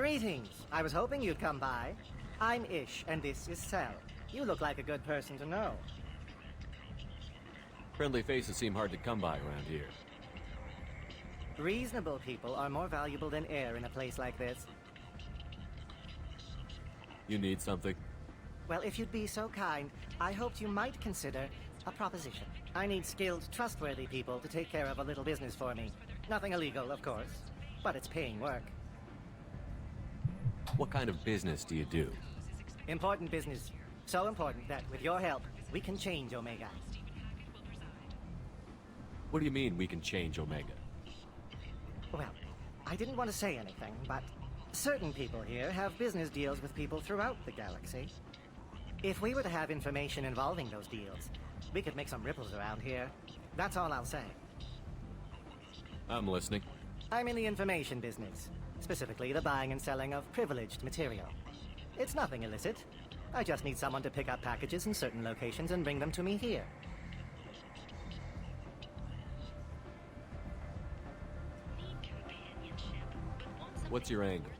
Greetings. I was hoping you'd come by. I'm Ish, and this is Cell. You look like a good person to know. Friendly faces seem hard to come by around here. Reasonable people are more valuable than air in a place like this. You need something? Well, if you'd be so kind, I hoped you might consider a proposition. I need skilled, trustworthy people to take care of a little business for me. Nothing illegal, of course, but it's paying work. What kind of business do you do? Important business. So important that, with your help, we can change Omega. What do you mean we can change Omega? Well, I didn't want to say anything, but certain people here have business deals with people throughout the galaxy. If we were to have information involving those deals, we could make some ripples around here. That's all I'll say. I'm listening. I'm in the information business, specifically the buying and selling of privileged material. It's nothing illicit. I just need someone to pick up packages in certain locations and bring them to me here. What's your angle?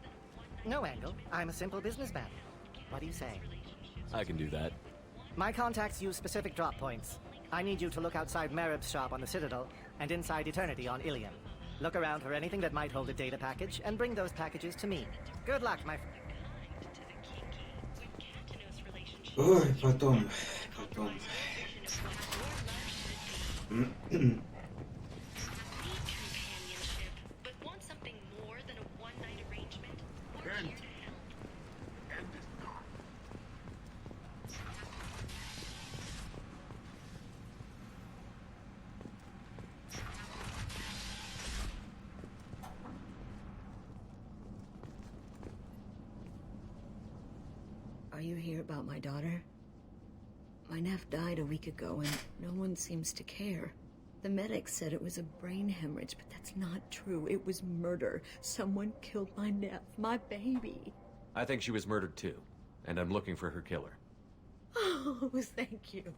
No angle. I'm a simple businessman. What do you say? I can do that. My contacts use specific drop points. I need you to look outside Merib's shop on the Citadel and inside Eternity on Ilium. Look around for anything that might hold a data package and bring those packages to me. Good luck, my friend. Ой, потом. Are you here about my daughter? My nephew died a week ago and no one seems to care. The medics said it was a brain hemorrhage, but that's not true. It was murder. Someone killed my nephew, my baby. I think she was murdered too, and I'm looking for her killer. Oh, thank you.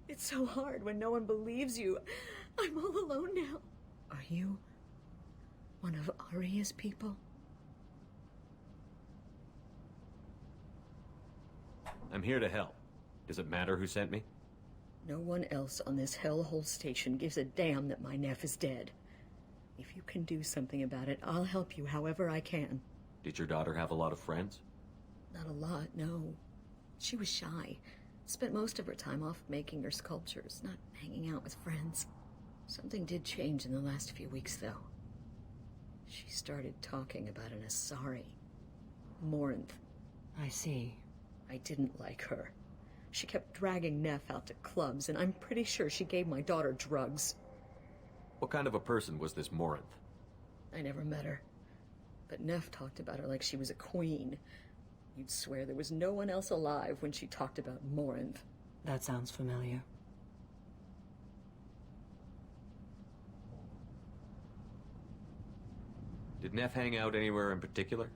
It's so hard when no one believes you. I'm all alone now. Are you one of Aria's people? I'm here to help. Does it matter who sent me? No one else on this hellhole station gives a damn that my nephew is dead. If you can do something about it, I'll help you however I can. Did your daughter have a lot of friends? Not a lot, no. She was shy. Spent most of her time off making her sculptures, not hanging out with friends. Something did change in the last few weeks, though. She started talking about an Asari. Morinth. I see. I didn't like her. She kept dragging Neff out to clubs, and I'm pretty sure she gave my daughter drugs. What kind of a person was this Morinth? I never met her. But Neff talked about her like she was a queen. You'd swear there was no one else alive when she talked about Morinth. That sounds familiar. Did Neff hang out anywhere in particular?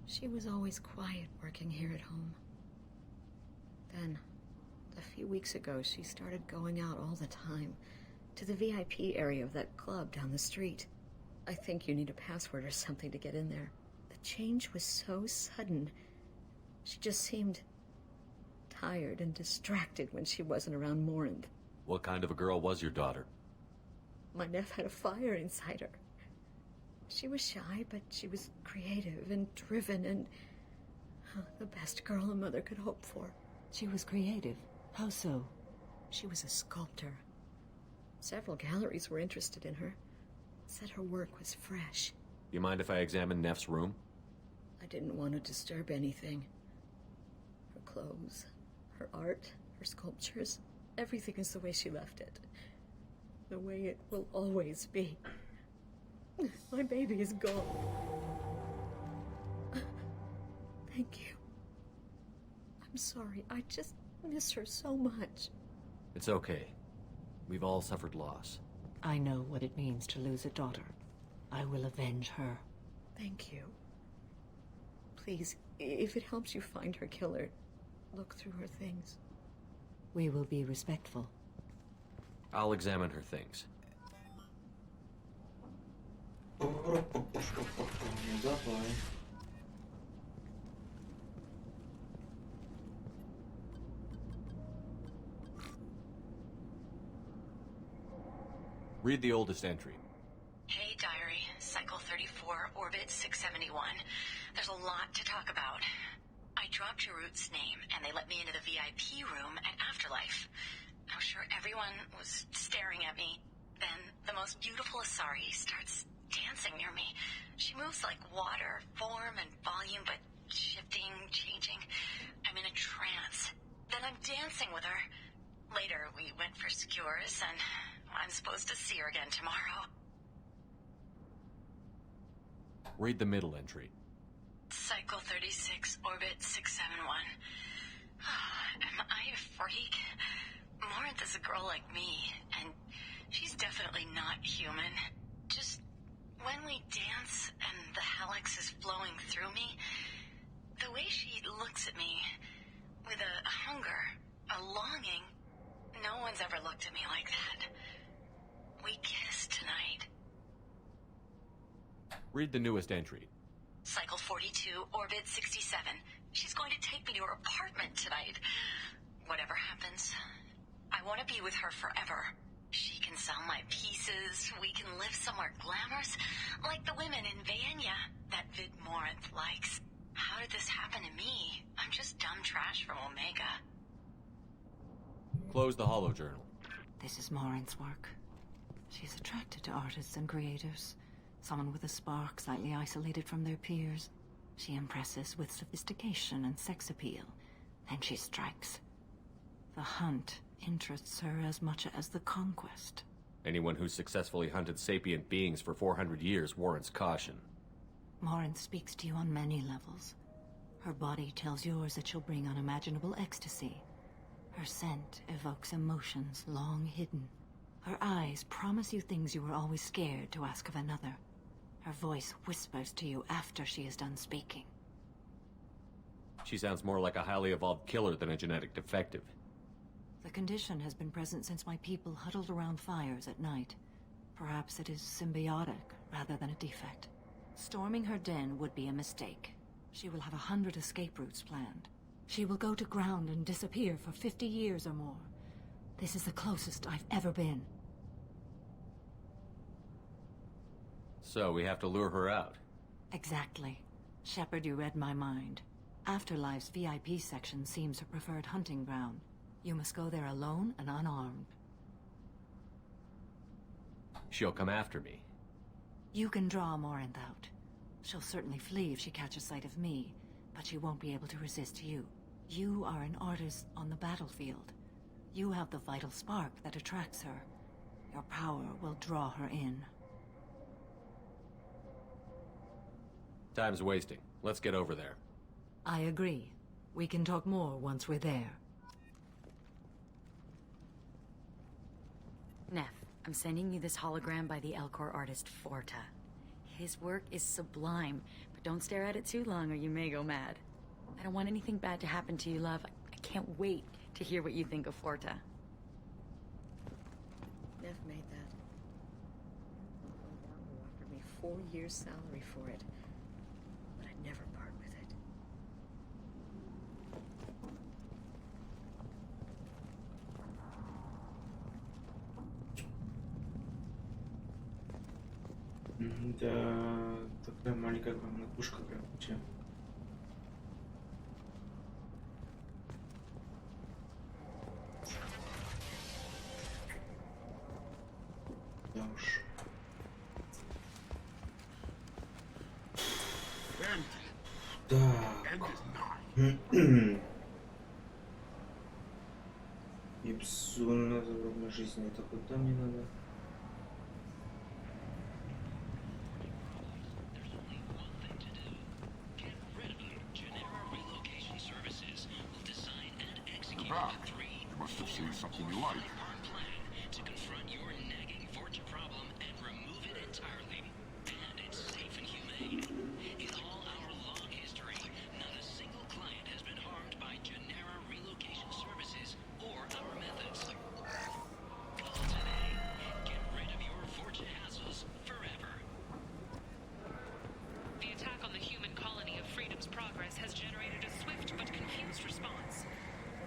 She was always quiet working here at home. Then, a few weeks ago, she started going out all the time to the VIP area of that club down the street. I think you need a password or something to get in there. The change was so sudden. She just seemed tired and distracted when she wasn't around Morinth. What kind of a girl was your daughter? My nephew had a fire inside her. She was shy, but she was creative and driven and the best girl a mother could hope for. She was creative. How so? She was a sculptor. Several galleries were interested in her. Said her work was fresh. You mind if I examine Neff's room? I didn't want to disturb anything. Her clothes, her art, her sculptures, everything is the way she left it. The way it will always be. My baby is gone. Thank you. I'm sorry. I just miss her so much. It's okay. We've all suffered loss. I know what it means to lose a daughter. I will avenge her. Thank you. Please, if it helps you find her killer, look through her things. We will be respectful. I'll examine her things. Ну давай. Read the oldest entry. Hey, diary. Cycle 34, orbit 671. There's a lot to talk about. I dropped Jarut's name, and they let me into the VIP room at Afterlife. I'm sure everyone was staring at me. Then the most beautiful Asari starts dancing near me. She moves like water, form and volume, but shifting, changing. I'm in a trance. Then I'm dancing with her. Later, we went for skewers, and I'm supposed to see her again tomorrow. Read the middle entry. Cycle 36, orbit 671. Am I a freak? Morinth is a girl like me, and she's definitely not human. Just when we dance and the helix is flowing through me, the way she looks at me with a hunger, a longing, no one's ever looked at me like that. We kissed tonight. Read the newest entry. Cycle 42, orbit 67. She's going to take me to her apartment tonight. Whatever happens, I want to be with her forever. She can sell my pieces. We can live somewhere glamorous, like the women in Vanya that Vid Morinth likes. How did this happen to me? I'm just dumb trash from Omega. Close the holo journal. This is Morinth's work. She's attracted to artists and creators. Someone with a spark, slightly isolated from their peers. She impresses with sophistication and sex appeal. Then she strikes. The hunt interests her as much as the conquest. Anyone who's successfully hunted sapient beings for 400 years warrants caution. Morinth speaks to you on many levels. Her body tells yours that she'll bring unimaginable ecstasy. Her scent evokes emotions long hidden. Her eyes promise you things you were always scared to ask of another. Her voice whispers to you after she is done speaking. She sounds more like a highly evolved killer than a genetic defective. The condition has been present since my people huddled around fires at night. Perhaps it is symbiotic rather than a defect. Storming her den would be a mistake. She will have 100 escape routes planned. She will go to ground and disappear for 50 years or more. This is the closest I've ever been. So we have to lure her out. Exactly. Shepard, you read my mind. Afterlife's VIP section seems her preferred hunting ground. You must go there alone and unarmed. She'll come after me. You can draw Morinth out. She'll certainly flee if she catches sight of me, but she won't be able to resist you. You are an artist on the battlefield. You have the vital spark that attracts her. Your power will draw her in. Time's wasting. Let's get over there. I agree. We can talk more once we're there. Neff, I'm sending you this hologram by the Elcor artist Forta. His work is sublime, but don't stare at it too long or you may go mad. I don't want anything bad to happen to you, love. I can't wait to hear what you think of Forta. Nev made that. He offered me 4 years' salary for it, but I'd never part with it. Да, такая маленькая комнатушка прям чем. Да уж. Так. Ипсун надо время жизни. Это куда мне надо? You must have seen something you like. To confront your nagging Fortune problem and remove it entirely. And it's safe and humane. In all our long history, not a single client has been harmed by Genera relocation services or our methods. Call today. Get rid of your Fortune hassles forever. The attack on the human colony of Freedom's Progress has generated a swift but confused response.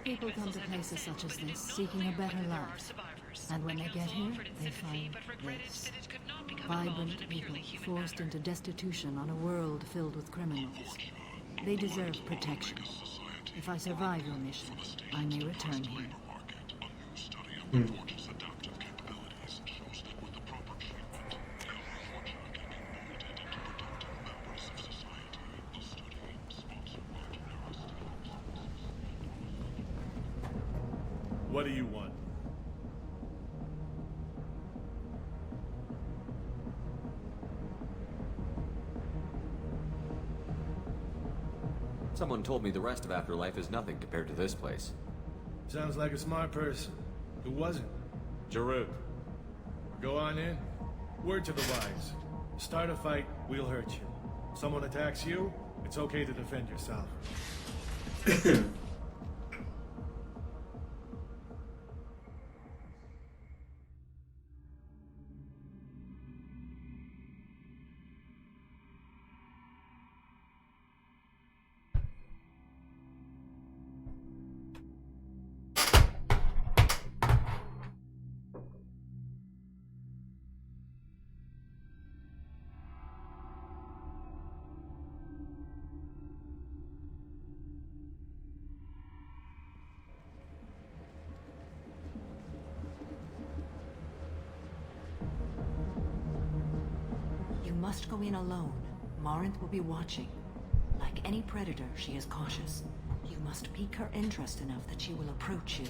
People come to places such as this seeking a better life. And when they The get council here, offered its they sympathy, find but regretted this. that it could not become involved in Vibrant a people purely human forced matter. into destitution on a world filled with criminals. They deserve protection. If I survive your mission, I may return here. What do you want? Someone told me the rest of Afterlife is nothing compared to this place. Sounds like a smart person. Who wasn't? Jarrell. Go on in. Word to the wise. Start a fight, we'll hurt you. Someone attacks you, it's okay to defend yourself. You must go in alone. Morinth will be watching. Like any predator, she is cautious. You must pique her interest enough that she will approach you.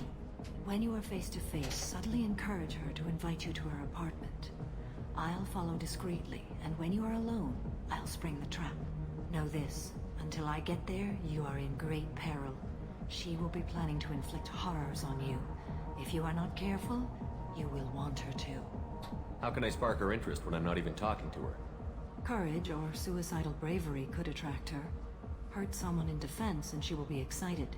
When you are face to face, subtly encourage her to invite you to her apartment. I'll follow discreetly, and when you are alone, I'll spring the trap. Know this, until I get there, you are in great peril. She will be planning to inflict horrors on you. If you are not careful, you will want her to. How can I spark her interest when I'm not even talking to her? Courage or suicidal bravery could attract her. Hurt someone in defense and she will be excited,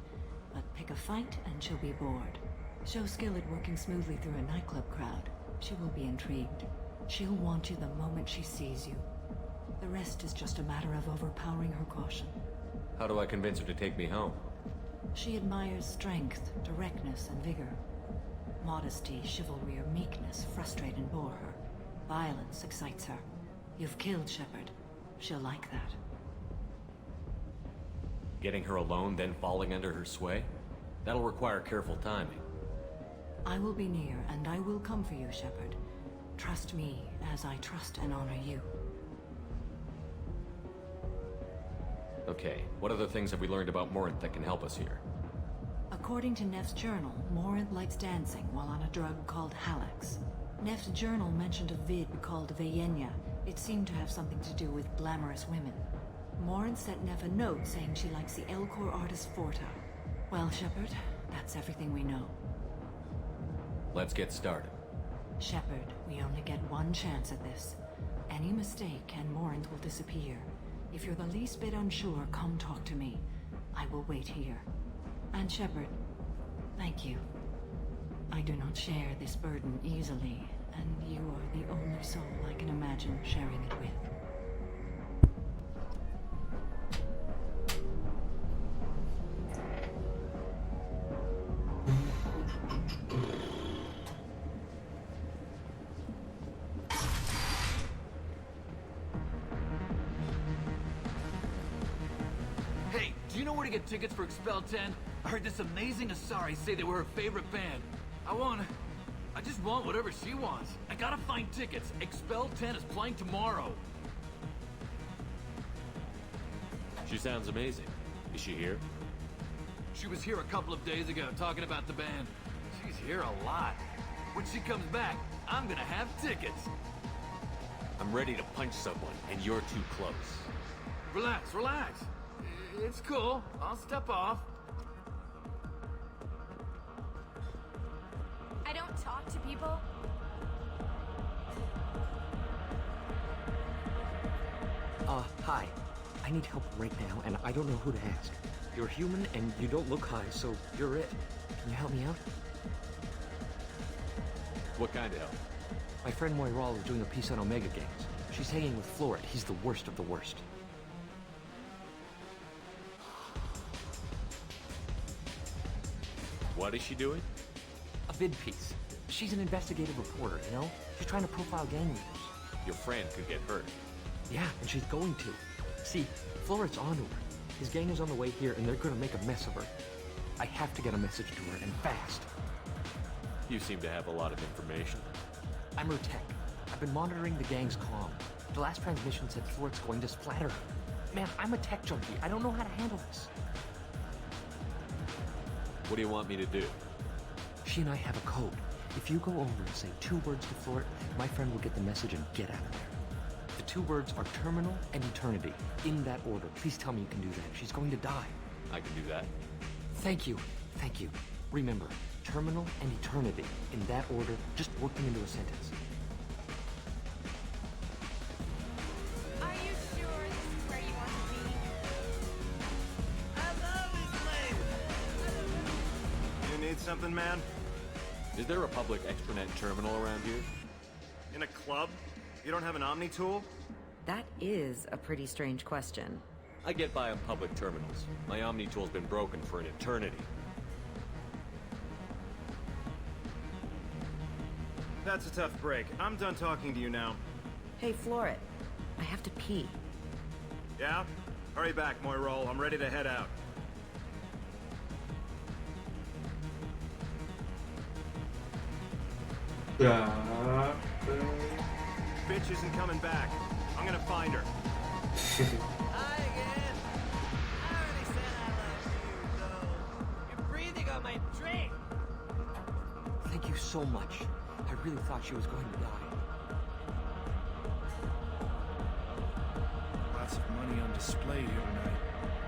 but pick a fight and she'll be bored. Show skill at working smoothly through a nightclub crowd. She will be intrigued. She'll want you the moment she sees you. The rest is just a matter of overpowering her caution. How do I convince her to take me home? She admires strength, directness, and vigor. Modesty, chivalry, or meekness frustrate and bore her. Violence excites her. You've killed Shepard. She'll like that. Getting her alone, then falling under her sway? That'll require careful timing. I will be near, and I will come for you, Shepard. Trust me, as I trust and honor you. Okay, what other things have we learned about Morinth that can help us here? According to Neff's journal, Morinth likes dancing while on a drug called Halax. Neff's journal mentioned a vid called Vayenya. It seemed to have something to do with glamorous women. Morinth sent Neff a note saying she likes the Elcor artist Forta. Well, Shepard, that's everything we know. Let's get started. Shepard, we only get one chance at this. Any mistake and Morinth will disappear. If you're the least bit unsure, come talk to me. I will wait here. And Shepard, thank you. I do not share this burden easily, and you are the only soul I can imagine sharing it with. Hey, do you know where to get tickets for Expel 10? I heard this amazing Asari say they were her favorite band. I just want whatever she wants. I gotta find tickets. Expel 10 is playing tomorrow. She sounds amazing. Is she here? She was here a couple of days ago talking about the band. She's here a lot. When she comes back, I'm gonna have tickets. I'm ready to punch someone, and you're too close. Relax, relax. It's cool. I'll step off. I don't talk to people. Hi. I need help right now, and I don't know who to ask. You're human, and you don't look high, so you're it. Can you help me out? What kind of help? My friend Moiral is doing a piece on Omega Gangs. She's hanging with Florid. He's the worst of the worst. What is she doing? A vid piece. She's an investigative reporter, you know? She's trying to profile gang leaders. Your friend could get hurt. Yeah, and she's going to. See, Floret's onto her. His gang is on the way here, and they're gonna make a mess of her. I have to get a message to her, and fast. You seem to have a lot of information. I'm her tech. I've been monitoring the gang's comm. The last transmission said Floret's going to splatter her. Man, I'm a tech junkie. I don't know how to handle this. What do you want me to do? She and I have a code. If you go over and say 2 words to Floret, my friend will get the message and get out of there. The 2 words are terminal and eternity. In that order. Please tell me you can do that. She's going to die. I can do that. Thank you. Thank you. Remember, terminal and eternity. In that order, just work them into a sentence. Are you sure this is where you want to be? I'm always late. You need something, man? Is there a public extranet terminal around here? In a club? You don't have an Omni tool? That is a pretty strange question. I get by on public terminals. My Omni tool's been broken for an eternity. That's a tough break. I'm done talking to you now. Hey, Floret. I have to pee. Yeah? Hurry back, Moirol. I'm ready to head out. Bitch isn't coming back. I'm gonna find her. Hi again. I already said I love you, though. You're breathing on my drink. Thank you so much. I really thought she was going to die. Lots of money on display here tonight.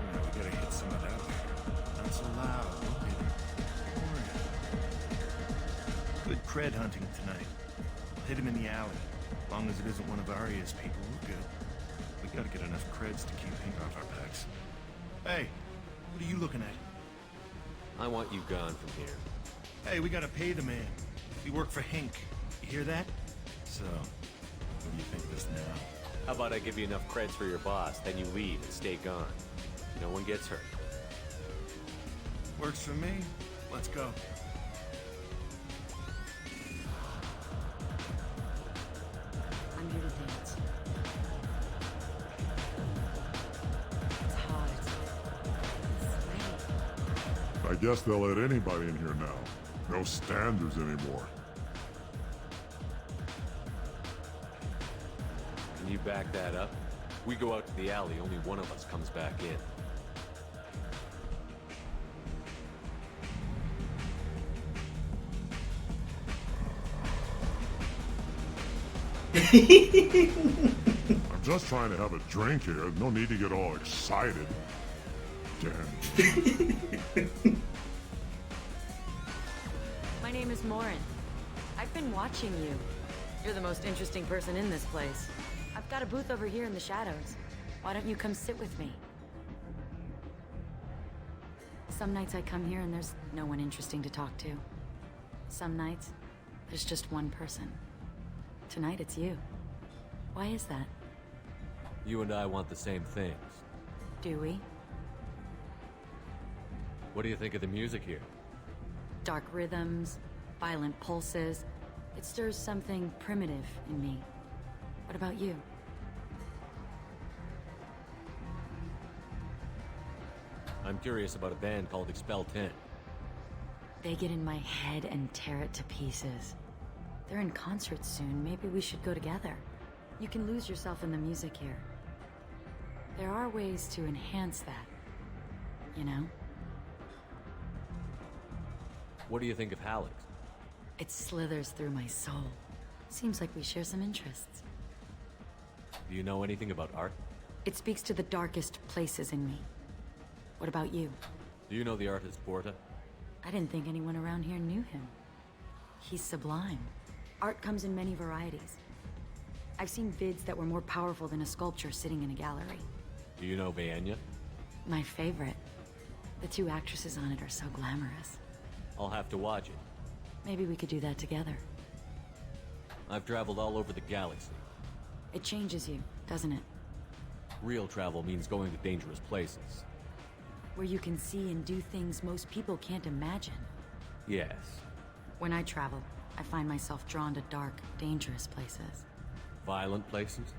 You know, we gotta hit some of that. Not so loud, don't hit him. Good cred hunting tonight. Hit him in the alley. As long as it isn't one of Arya's people, we're good. We gotta get enough creds to keep ink off our backs. Hey, what are you looking at? I want you gone from here. Hey, we gotta pay the man. We work for Hink. You hear that? So, what do you think of us now? How about I give you enough creds for your boss, then you leave and stay gone. No one gets hurt. Works for me. Let's go. I'm here to dance. It's hot. It's sweaty. I guess they'll let anybody in here now. No standards anymore. Can you back that up? We go out to the alley, only one of us comes back in. I'm just trying to have a drink here. No need to get all excited. Damn. My name is Morin. I've been watching you. You're the most interesting person in this place. I've got a booth over here in the shadows. Why don't you come sit with me? Some nights I come here and there's no one interesting to talk to. Some nights, there's just one person. Tonight it's you. Why is that? You and I want the same things. Do we? What do you think of the music here? Dark rhythms, violent pulses. It stirs something primitive in me. What about you? I'm curious about a band called Expel 10. They get in my head and tear it to pieces. They're in concert soon. Maybe we should go together. You can lose yourself in the music here. There are ways to enhance that, you know? What do you think of Halleck? It slithers through my soul. Seems like we share some interests. Do you know anything about art? It speaks to the darkest places in me. What about you? Do you know the artist Porta? I didn't think anyone around here knew him. He's sublime. Art comes in many varieties. I've seen vids that were more powerful than a sculpture sitting in a gallery. Do you know Bayenya? My favorite. The 2 actresses on it are so glamorous. I'll have to watch it. Maybe we could do that together. I've traveled all over the galaxy. It changes you, doesn't it? Real travel means going to dangerous places. Where you can see and do things most people can't imagine. Yes. When I travel, I find myself drawn to dark, dangerous places. Violent places?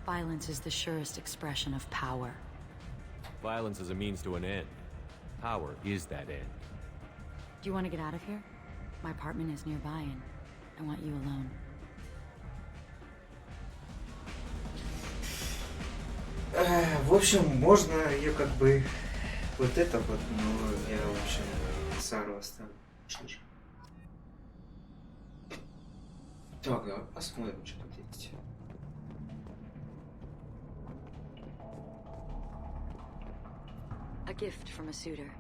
Violence is the surest expression of power. Violence is a means to an end. Power is that end. Do you want to get out of here? My apartment is nearby and I want you alone. В общем, можно ее как бы вот это вот, но я, в общем, Сару оставлю. Так, а посмотрим, что тут есть. A gift from a suitor.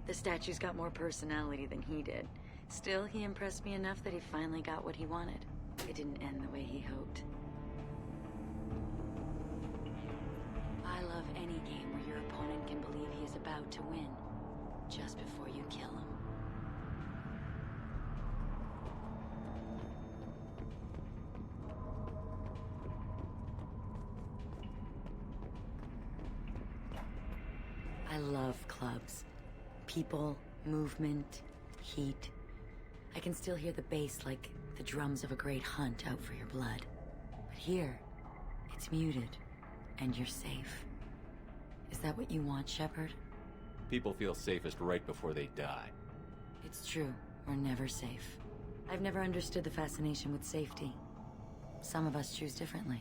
The statue's got more personality than he did. Still, he impressed me enough that he finally got what he wanted. It didn't end the way he hoped. I love any game where your opponent can believe he is about to win, just before you kill him. I love clubs. People, movement, heat. I can still hear the bass like the drums of a great hunt out for your blood. But here, it's muted, and you're safe. Is that what you want, Shepard? People feel safest right before they die. It's true. We're never safe. I've never understood the fascination with safety. Some of us choose differently.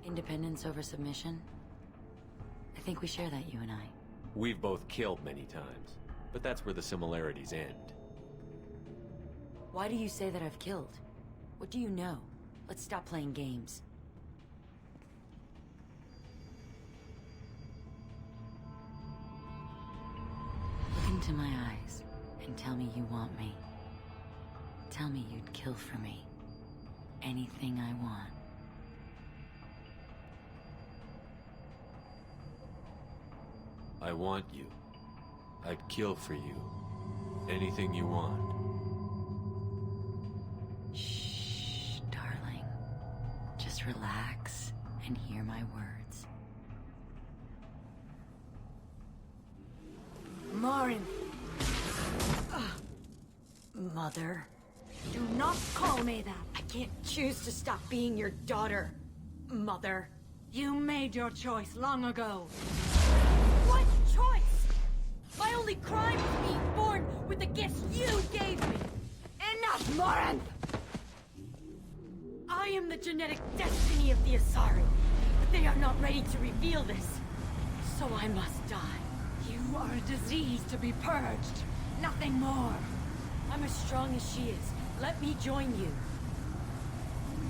Independence over submission? I think we share that, you and I. We've both killed many times, but that's where the similarities end. Why do you say that I've killed? What do you know? Let's stop playing games. Look into my eyes and tell me you want me. Tell me you'd kill for me. Anything I want. I want you. I'd kill for you. Anything you want. Shh, darling. Just relax and hear my words. Marin! Mother. Do not call me that! I can't choose to stop being your daughter, Mother. You made your choice long ago. What choice? My only crime is being born with the gifts you gave me. Enough, Moran! I am the genetic destiny of the Asari, but they are not ready to reveal this. So I must die. You are a disease to be purged. Nothing more. I'm as strong as she is. Let me join you.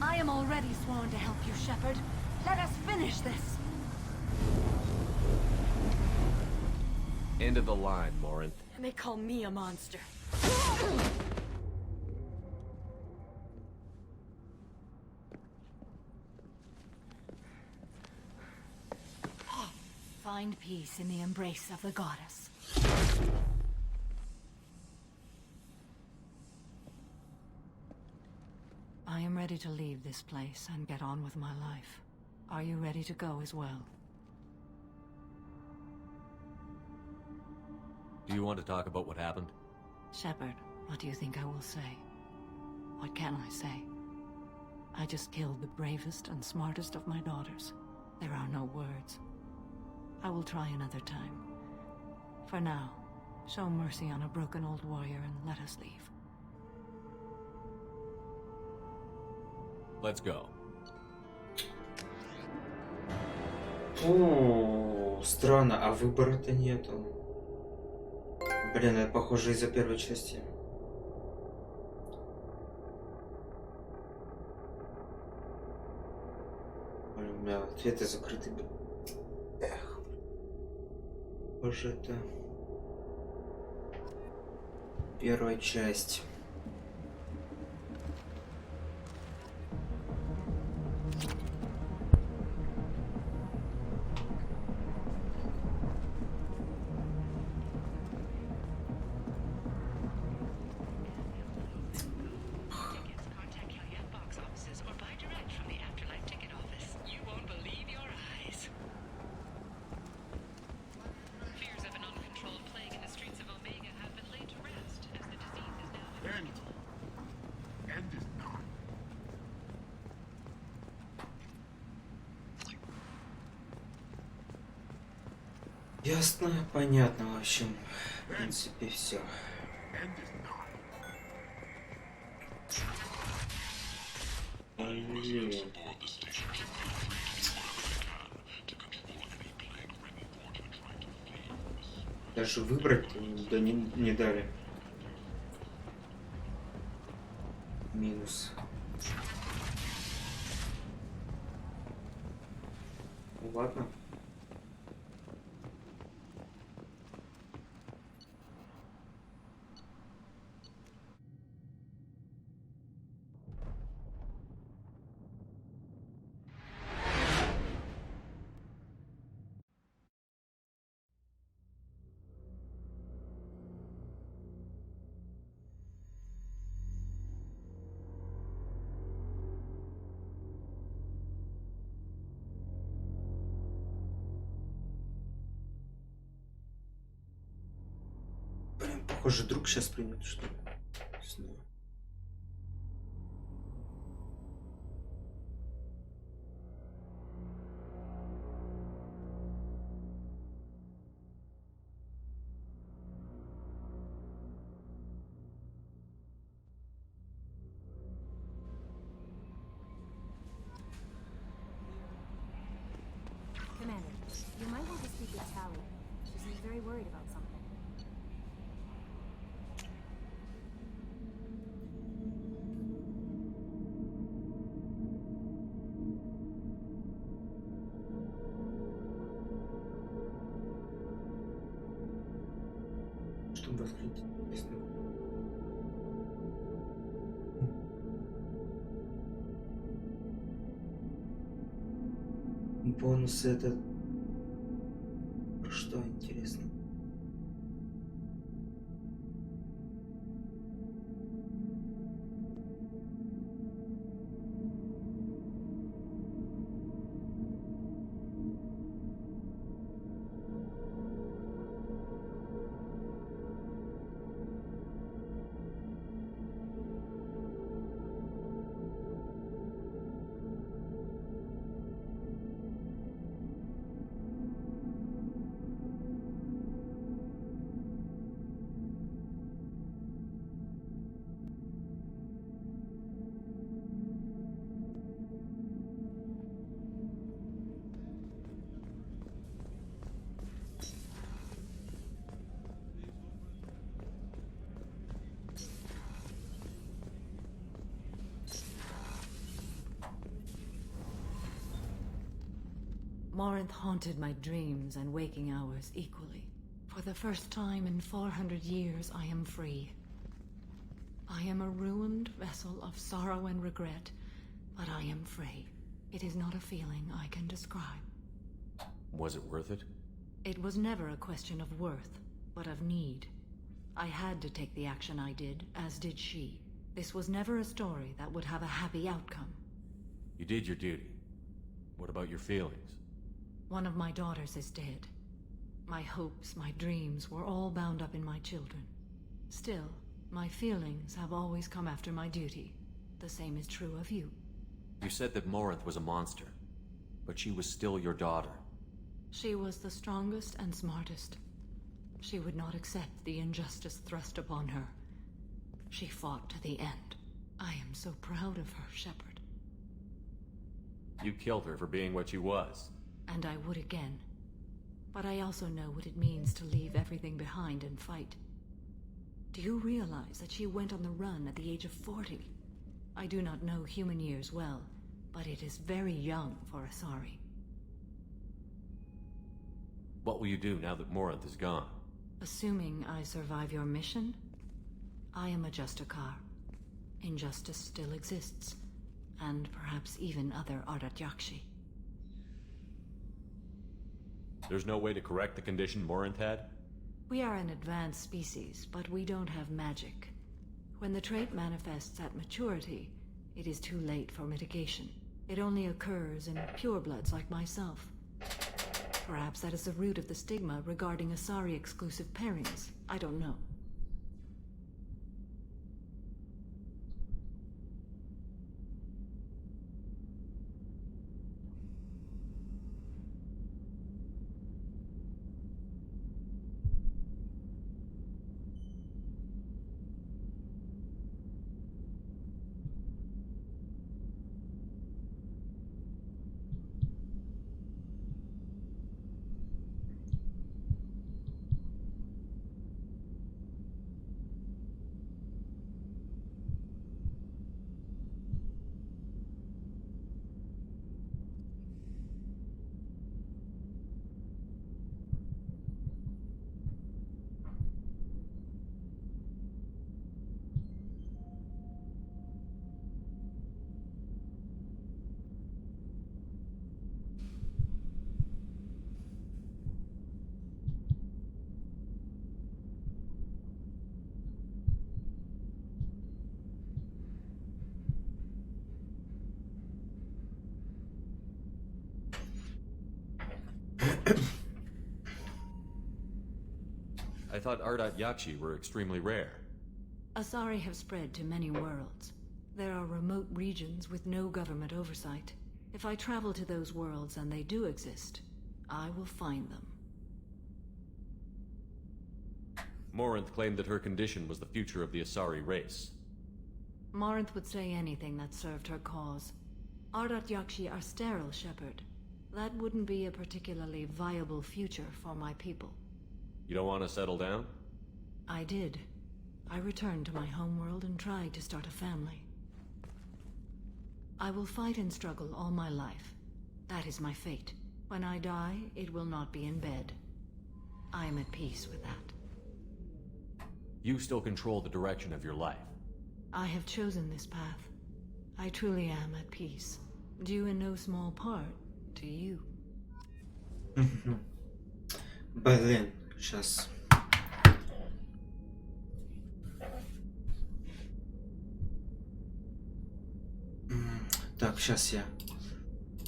I am already sworn to help you, Shepard. Let us finish this. End of the line, Morinth. And they call me a monster. Find peace in the embrace of the goddess. I am ready to leave this place and get on with my life. Are you ready to go as well? Do you want to talk about what happened? Shepard, what do you think I will say? What can I say? I just killed the bravest and smartest of my daughters. There are no words. I will try another time. For now, show mercy on a broken old warrior and let us leave. Let's go. О, странно, а выбора-то нету. Блин, это похоже из-за первой части. Блин, у меня ответы закрыты. Эх. Боже, это первая часть. Ясно, понятно, в общем, в принципе, все. Даже выбрать да не дали. Минус. Ну ладно. Блин, похоже, друг сейчас примет, что ли? Снова. Commander, you might want to speak with Tally. She seems very worried about something. Что раскрыть? Бонус этот. Про что интересно? Morinth haunted my dreams and waking hours equally. For the first time in 400 years, I am free. I am a ruined vessel of sorrow and regret, but I am free. It is not a feeling I can describe. Was it worth it? It was never a question of worth, but of need. I had to take the action I did, as did she. This was never a story that would have a happy outcome. You did your duty. What about your feelings? One of my daughters is dead. My hopes, my dreams were all bound up in my children. Still, my feelings have always come after my duty. The same is true of you. You said that Morinth was a monster, but she was still your daughter. She was the strongest and smartest. She would not accept the injustice thrust upon her. She fought to the end. I am so proud of her, Shepard. You killed her for being what she was. And I would again. But I also know what it means to leave everything behind and fight. Do you realize that she went on the run at the age of 40? I do not know human years well, but it is very young for Asari. What will you do now that Morinth is gone? Assuming I survive your mission, I am a Justicar. Injustice still exists, and perhaps even other Ardat-Yakshi. There's no way to correct the condition Morinth had? We are an advanced species, but we don't have magic. When the trait manifests at maturity, it is too late for mitigation. It only occurs in purebloods like myself. Perhaps that is the root of the stigma regarding Asari-exclusive pairings. I don't know. I thought R.Yakshi were extremely rare. Asari have spread to many worlds. There are remote regions with no government oversight. If I travel to those worlds and they do exist, I will find them. Morinth claimed that her condition was the future of the Asari race. Morinth would say anything that served her cause. Yakshi are sterile, Shepard. That wouldn't be a particularly viable future for my people. You don't want to settle down? I did. I returned to my homeworld and tried to start a family. I will fight and struggle all my life. That is my fate. When I die, it will not be in bed. I am at peace with that. You still control the direction of your life. I have chosen this path. I truly am at peace, due in no small part to you. Блин, сейчас. Так, сейчас я,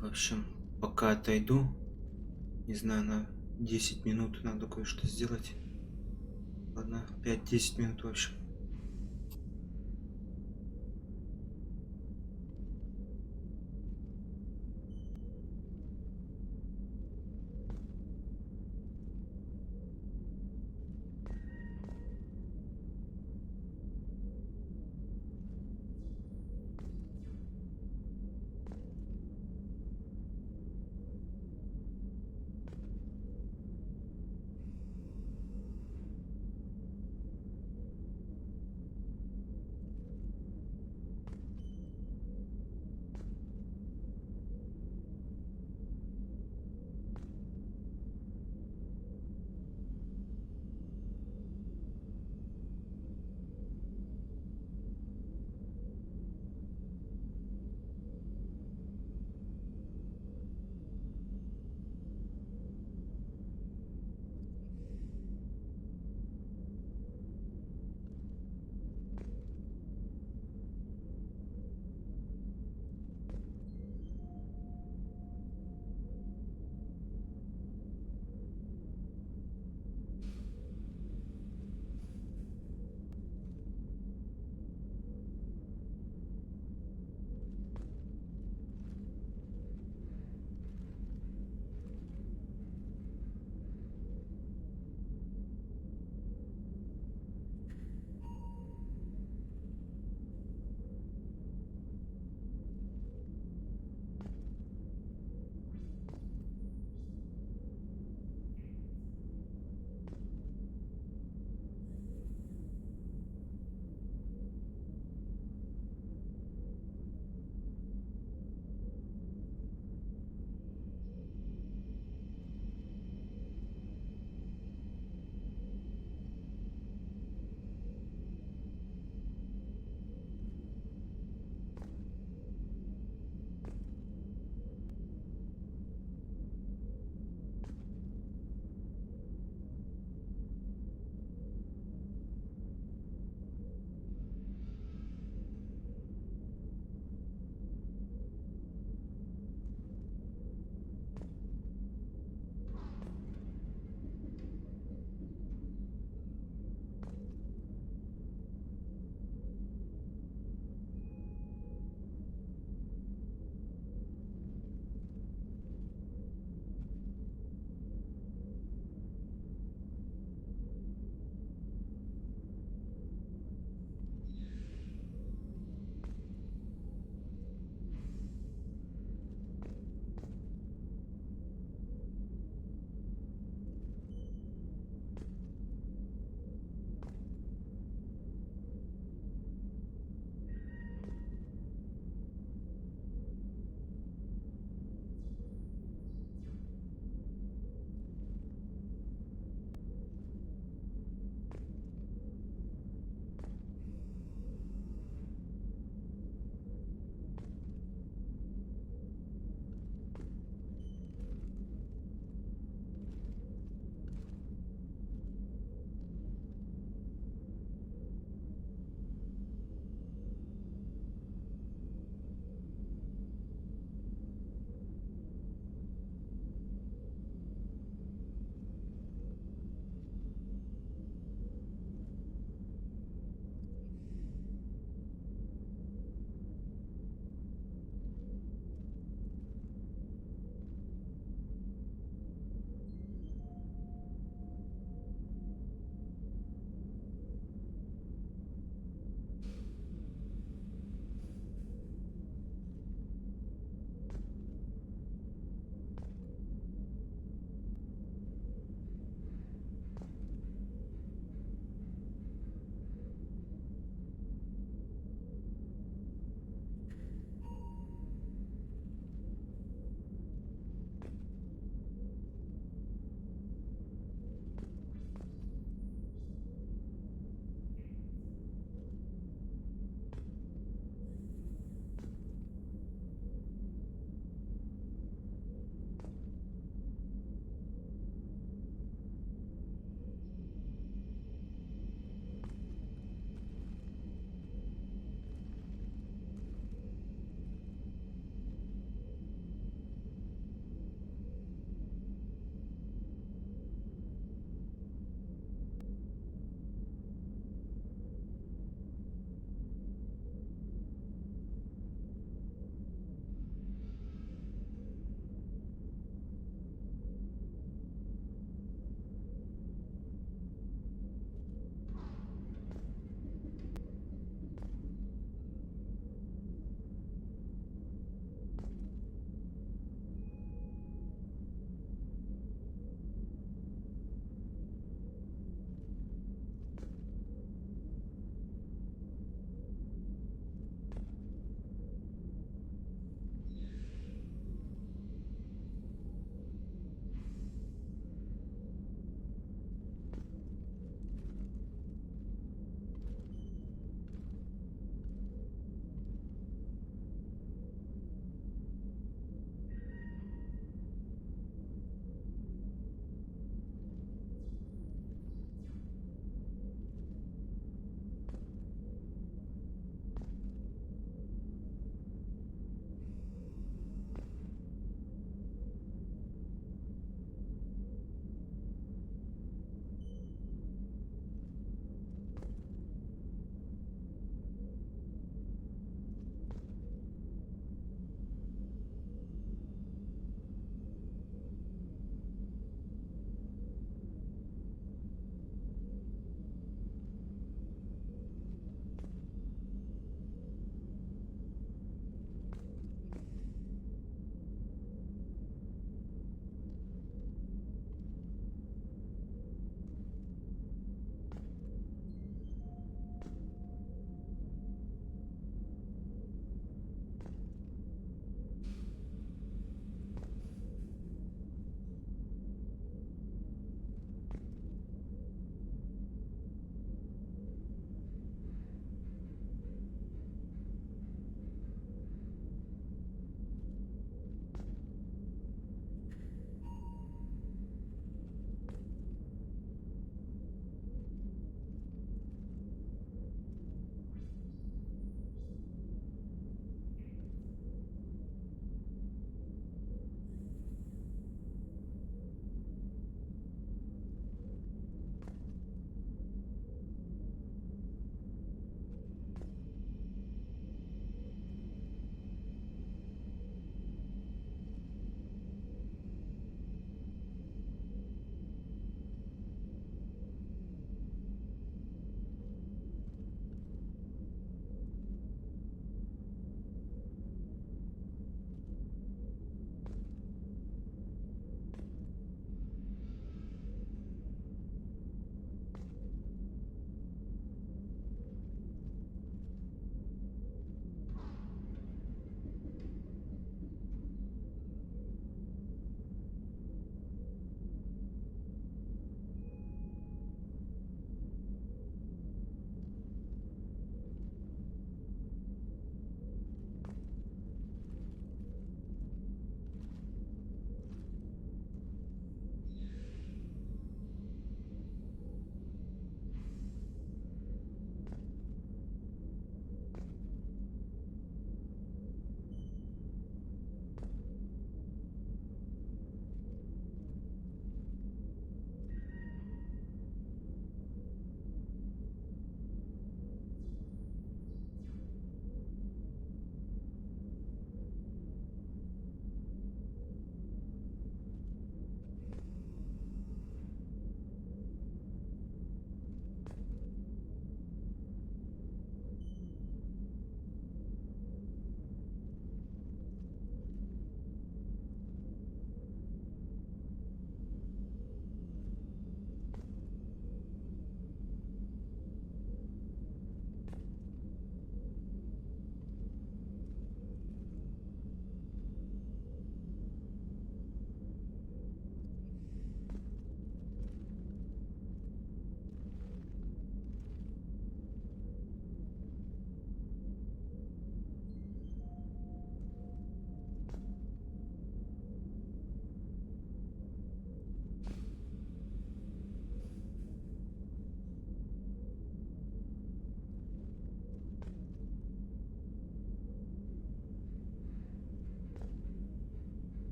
в общем, пока отойду, не знаю, на 10 минут надо кое-что сделать. Ладно, 5-10 минут, в общем.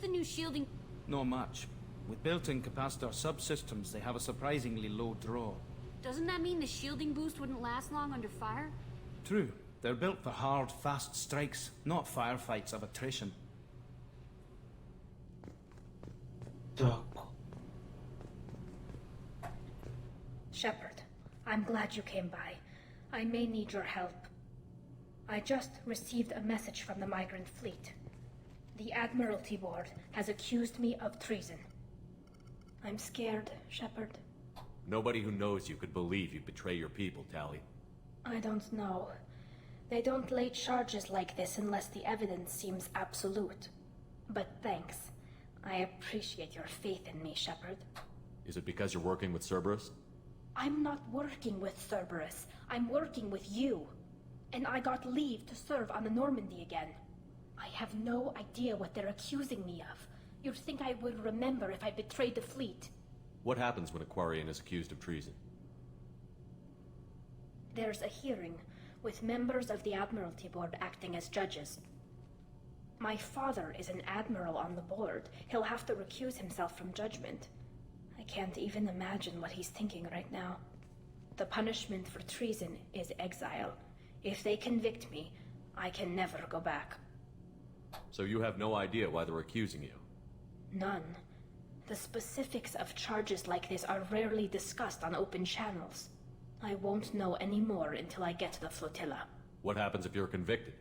the new shielding? Not much. With built-in capacitor subsystems, they have a surprisingly low draw. Doesn't that mean the shielding boost wouldn't last long under fire? True. They're built for hard, fast strikes, not firefights of attrition. Shepard, I'm glad you came by. I may need your help. I just received a message from the migrant fleet. The Admiralty Board has accused me of treason. I'm scared, Shepard. Nobody who knows you could believe you'd betray your people, Tally. I don't know. They don't lay charges like this unless the evidence seems absolute. But thanks. I appreciate your faith in me, Shepard. Is it because you're working with Cerberus? I'm not working with Cerberus. I'm working with you. And I got leave to serve on the Normandy again. I have no idea what they're accusing me of. You'd think I would remember if I betrayed the fleet. What happens when a Quarian is accused of treason? There's a hearing, with members of the Admiralty Board acting as judges. My father is an admiral on the board. He'll have to recuse himself from judgment. I can't even imagine what he's thinking right now. The punishment for treason is exile. If they convict me, I can never go back. So you have no idea why they're accusing you? None. The specifics of charges like this are rarely discussed on open channels. I won't know any more until I get to the flotilla. What happens if you're convicted?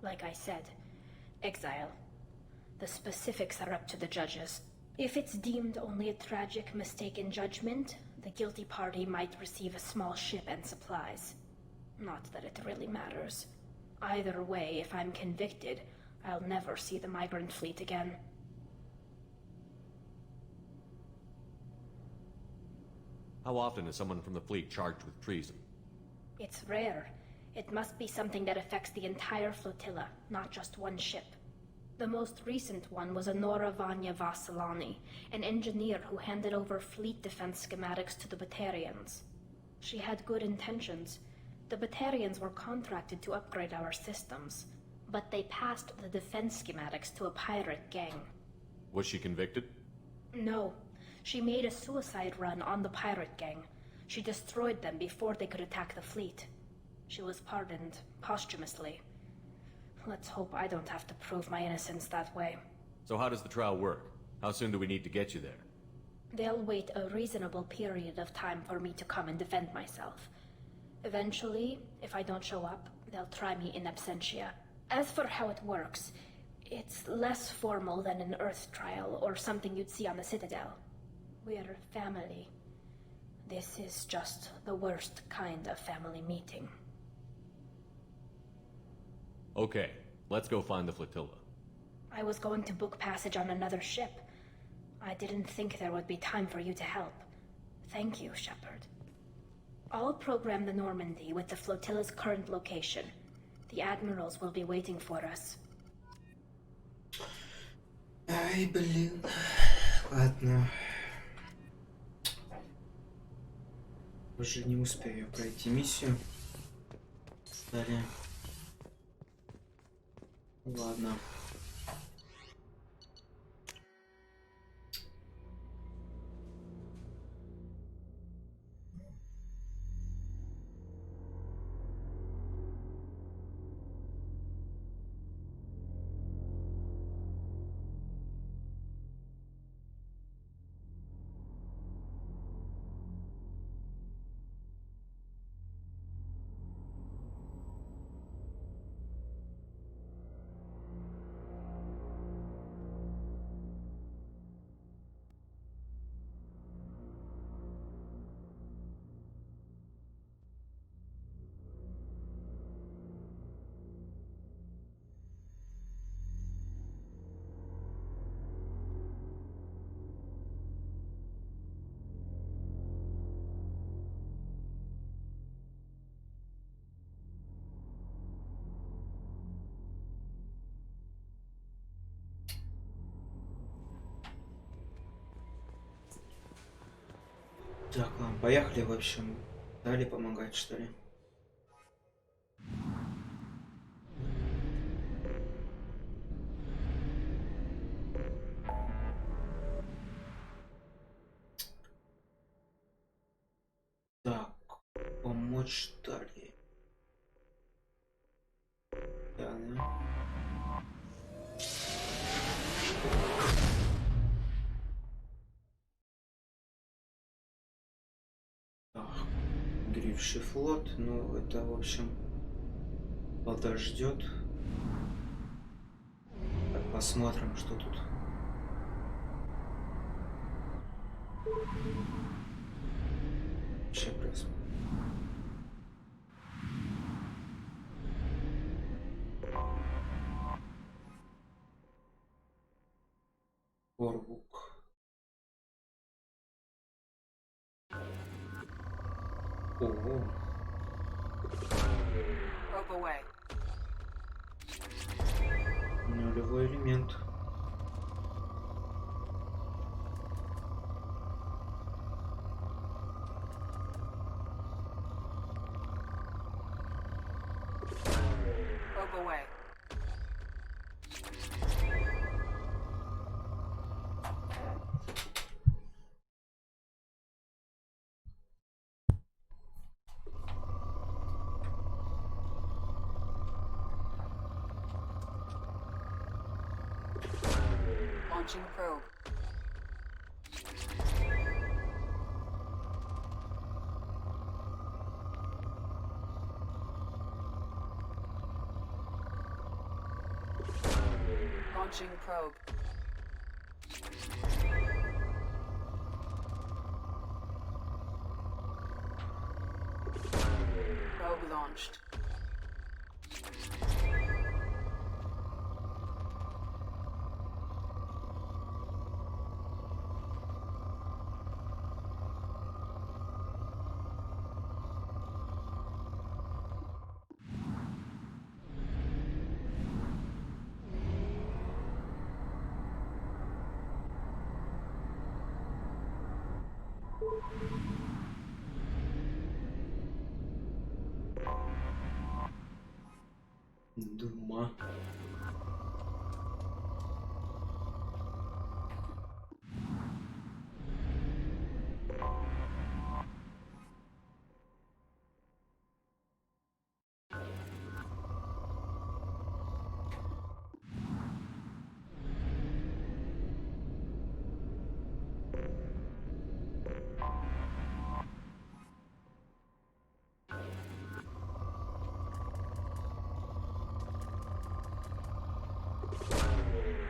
Like I said, exile. The specifics are up to the judges. If it's deemed only a tragic mistake in judgment, the guilty party might receive a small ship and supplies. Not that it really matters. Either way, if I'm convicted, I'll never see the migrant fleet again. How often is someone from the fleet charged with treason? It's rare. It must be something that affects the entire flotilla, not just one ship. The most recent one was Honora Vanya Vassilani, an engineer who handed over fleet defense schematics to the Batarians. She had good intentions. The Batarians were contracted to upgrade our systems, but they passed the defense schematics to a pirate gang. Was she convicted? No. She made a suicide run on the pirate gang. She destroyed them before they could attack the fleet. She was pardoned posthumously. Let's hope I don't have to prove my innocence that way. So how does the trial work? How soon do we need to get you there? They'll wait a reasonable period of time for me to come and defend myself. Eventually, if I don't show up, they'll try me in absentia. As for how it works, it's less formal than an Earth trial or something you'd see on the Citadel. We're family. This is just the worst kind of family meeting. Okay, let's go find the flotilla. I was going to book passage on another ship. I didn't think there would be time for you to help. Thank you, Shepard. I'll program the Normandy with the flotilla's current location. The admirals will be waiting for us. Ай, блин. Ладно. Уже не успею пройти миссию. Далее. Ладно. Так, ладно, поехали, в общем. Дали помогать, что ли? помочь, что ли? Да, да. Ах, гривший флот, ну это, в общем, подождет. Так, посмотрим, что тут. Вообще происходит. Орбук. Ого. Нулевой элемент. Launching probe. Launching probe. Probe launched. Дума.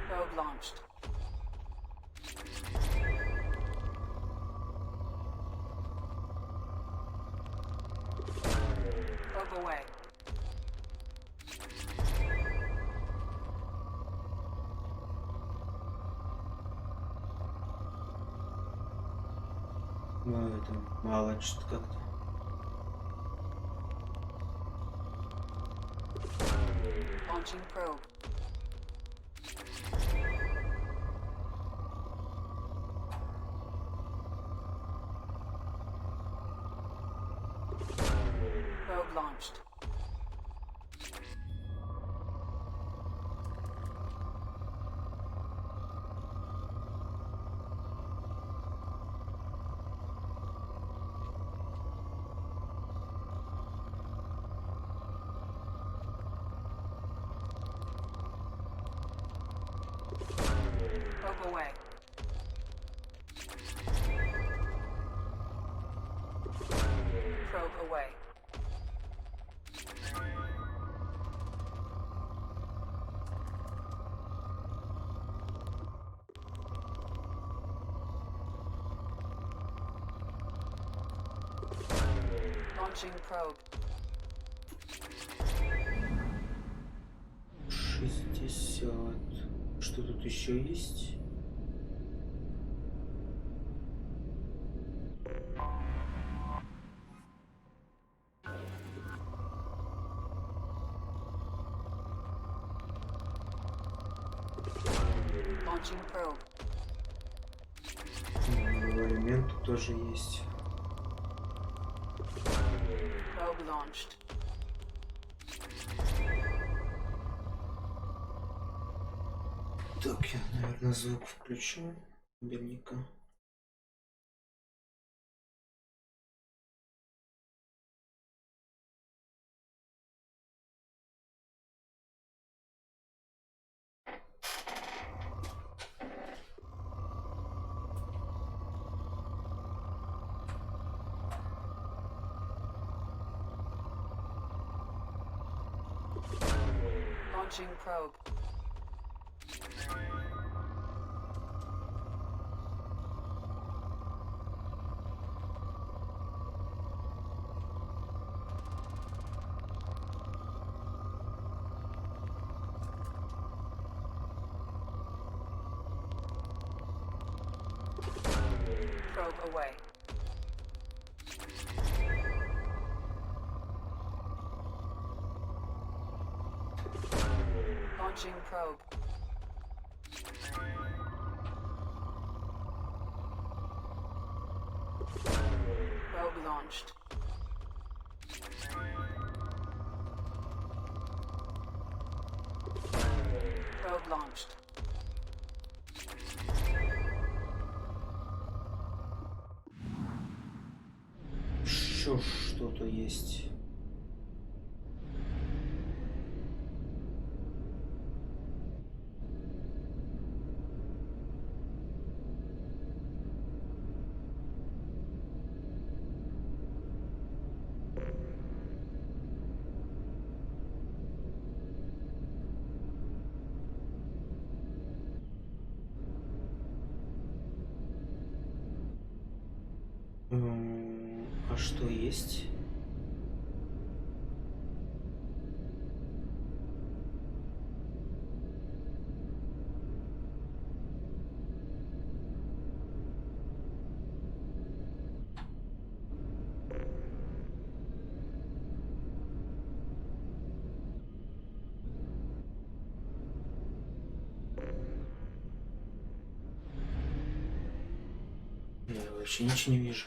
Probe launched. Probe away. Ну, это мало что-то как-то. Launching probe. Probe launched. Probe away. Probe away. Launching probe. 60. Что тут еще есть? Launching probe. Элемент тоже есть. Probe launched. Так, я, наверное, звук включу. Наверняка. Launching probe. Probe away. Launching probe. Probe launched. Probe launched. Еще что-то есть. А что есть? Я вообще ничего не вижу.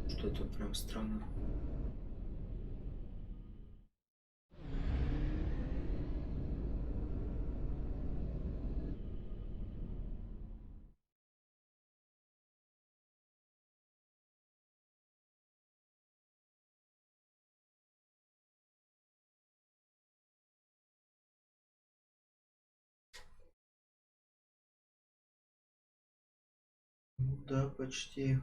Что-то прям странно. Ну да, почти.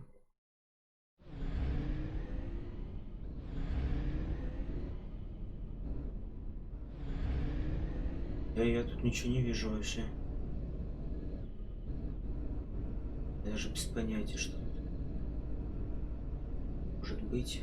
Я тут ничего не вижу вообще. Я даже без понятия, что тут может быть.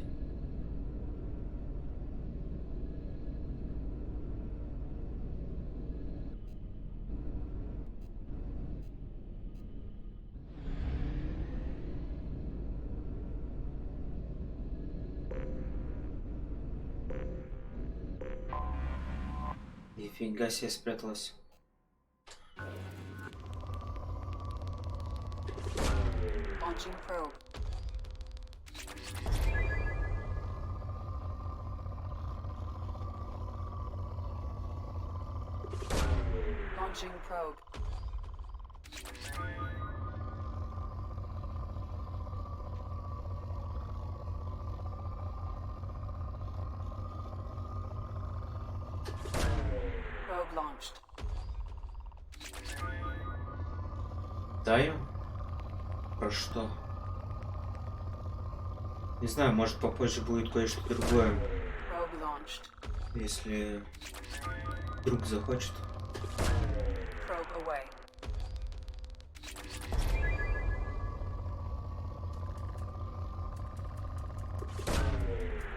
Нифига себе спряталась. Launching probe. Launching probe. Probe launched. Даю? Про что? Не знаю, может попозже будет кое-что другое. Probe launched. Если вдруг захочет. Probe away.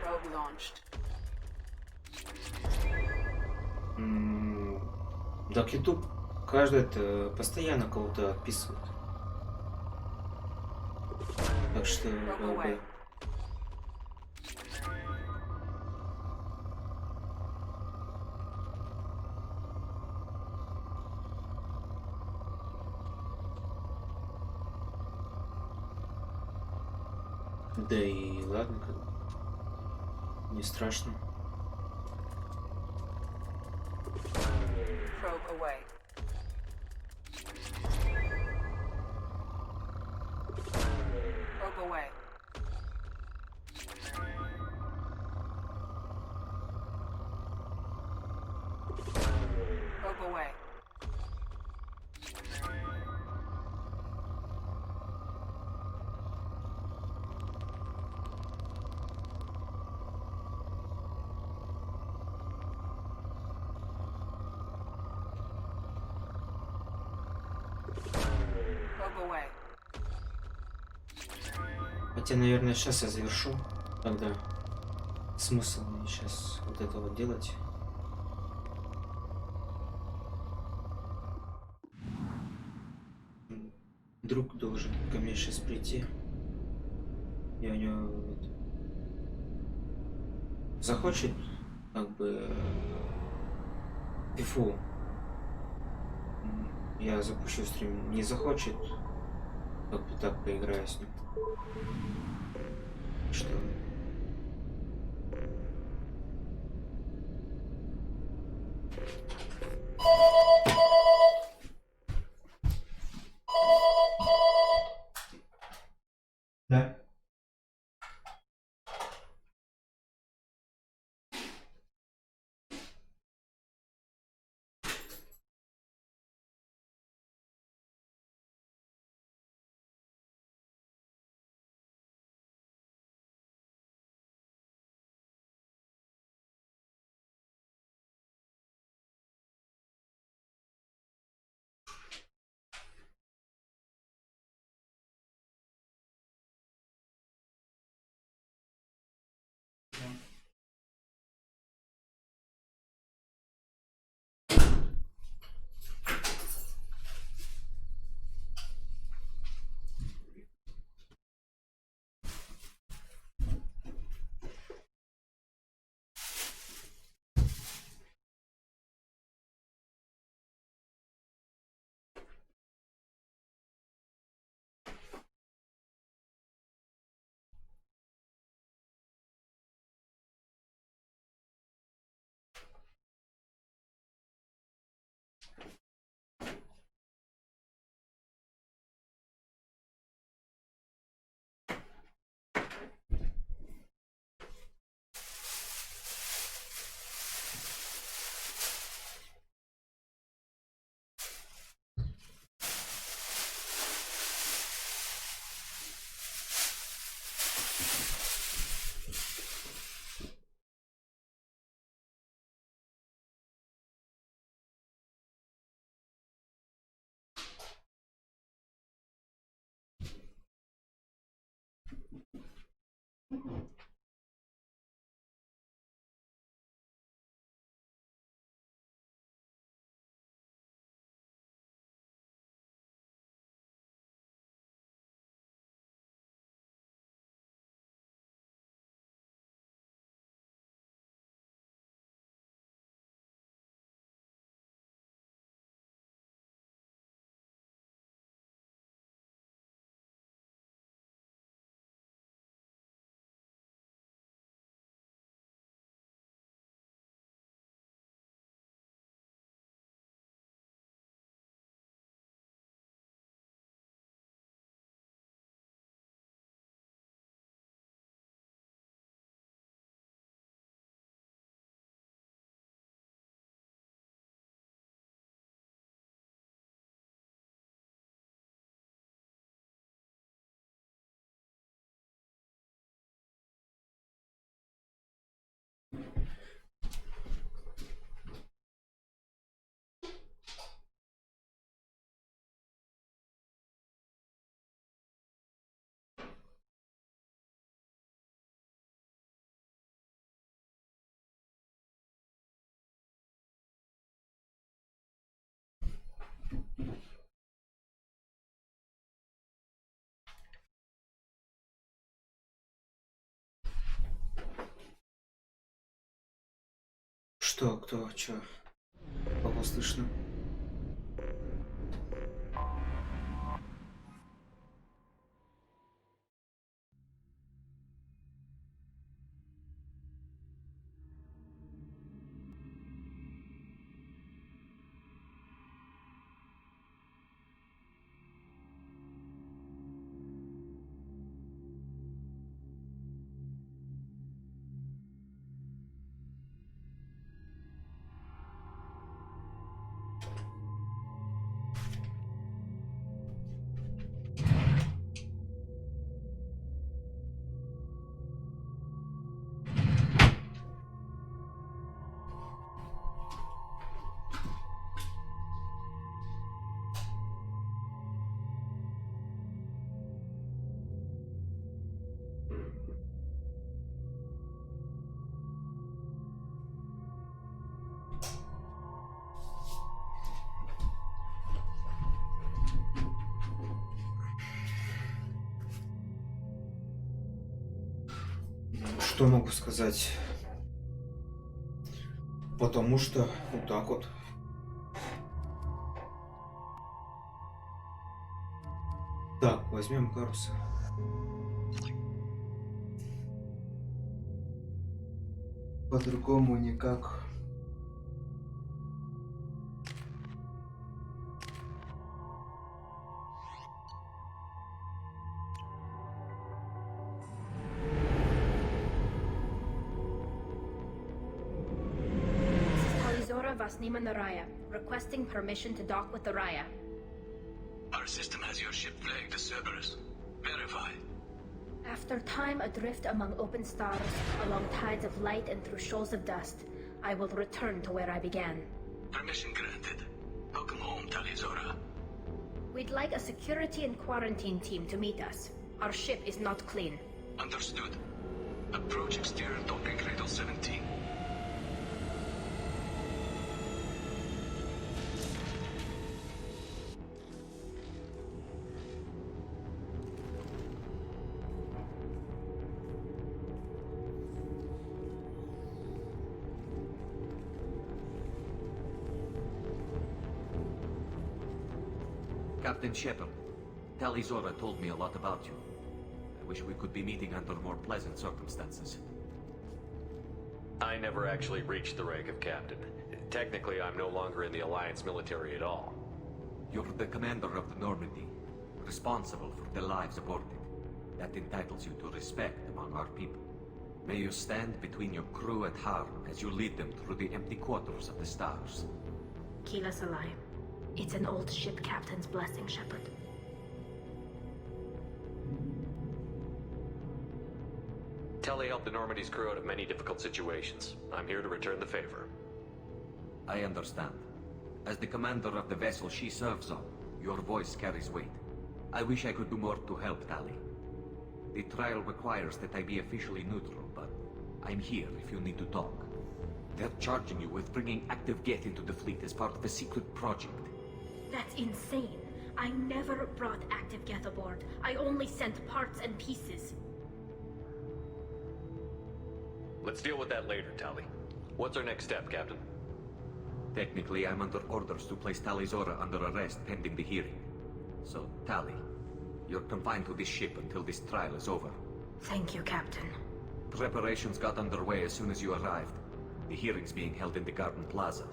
Probe launched. Так YouTube Каждый это постоянно кого-то отписывает. Так что как бы, да и ладно, как бы. Не страшно. Probe away. Probe away. Probe away. Probe away. Хотя, наверное, сейчас я завершу. Тогда смысл мне сейчас вот это вот делать. Друг должен ко мне сейчас прийти. Я у него вот захочет, как бы, фифу. Я запущу стрим. Не захочет, как бы так поиграю с ним. Что? Что, кто, чё? Кого слышно? Что могу сказать? Потому что вот так вот. Так, возьмем каруса. По-другому никак. Восьмой Raya, requesting permission to dock with the Raya. Our system has your ship flagged as Cerberus. Verify. After time adrift among open stars, along tides of light and through shoals of dust, I will return to where I began. Permission granted. Welcome home, Talizora. We'd like a security and quarantine team to meet us. Our ship is not clean. Understood. Approach exterior docking cradle 17. Captain Shepard, Talizora told me a lot about you. I wish we could be meeting under more pleasant circumstances. I never actually reached the rank of captain. Technically, I'm no longer in the Alliance military at all. You're the commander of the Normandy, responsible for the lives aborted. That entitles you to respect among our people. May you stand between your crew and harm as you lead them through the empty quarters of the stars. Kila Salai. It's an old ship captain's blessing, Shepard. Telly helped the Normandy's crew out of many difficult situations. I'm here to return the favor. I understand. As the commander of the vessel she serves on, your voice carries weight. I wish I could do more to help Tali. The trial requires that I be officially neutral, but I'm here if you need to talk. They're charging you with bringing active Geth into the fleet as part of a secret project. That's insane. I never brought active Geth aboard. I only sent parts and pieces. Let's deal with that later, Tali. What's our next step, Captain? Technically, I'm under orders to place Talizora under arrest pending the hearing. So, Tali, you're confined to this ship until this trial is over. Thank you, Captain. Preparations got underway as soon as you arrived. The hearing's being held in the Garden Plaza.